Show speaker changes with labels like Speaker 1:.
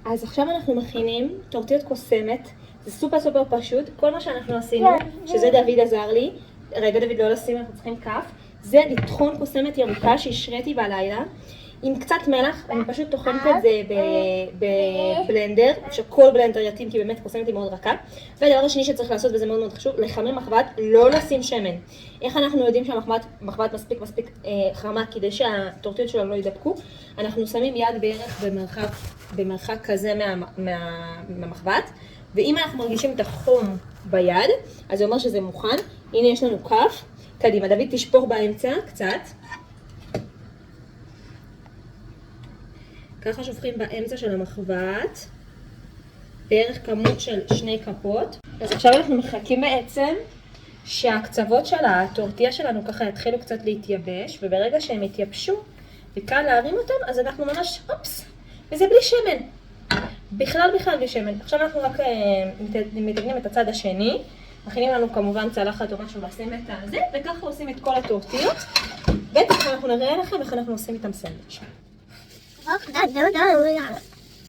Speaker 1: אז עכשיו אנחנו מכינים טורטיות קוסמת, זה סופר פשוט, כל מה שאנחנו עשינו, שזה דוד עזר לי, רגע דוד לא לשים, אנחנו צריכים כף, זה לטחון קוסמת ירוקה שהשריתי בלילה, עם קצת מלח, אני פשוט טוחנת את זה בבלנדר, שכל בלנדר יתאים כי באמת קוסמת היא מאוד רכה, והדבר השני שצריך לעשות, וזה מאוד מאוד חשוב, לחמם מחבת, לא לשים שמן. איך אנחנו יודעים שהמחבת מספיק חמה כדי שהטורטיות שלנו לא יידפקו? אנחנו שמים יד בערך במרחק כזה מהמחבת, ואם אנחנו מרגישים את החום ביד, אז זה אומר שזה מוכן. הנה יש לנו כף, קדימה, דוד תשפוך באמצע קצת. ככה שופכים באמצע של המחבת, בערך כמות של 2 כפות. אז עכשיו אנחנו מחכים בעצם שהקצוות של הטורטיה שלנו ככה יתחילו קצת להתייבש, וברגע שהם יתייבשו וקל להרים אותם, אז אנחנו ממש, אופס, וזה בלי שמן. בכלל בלי שמן. עכשיו אנחנו רק מתקנים את הצד השני, מכינים לנו כמובן צלחת או משהו ועושים את זה, וככה עושים את כל הטורטיות, בטח אנחנו נראה לכם איך אנחנו עושים איתם סנדוויץ'.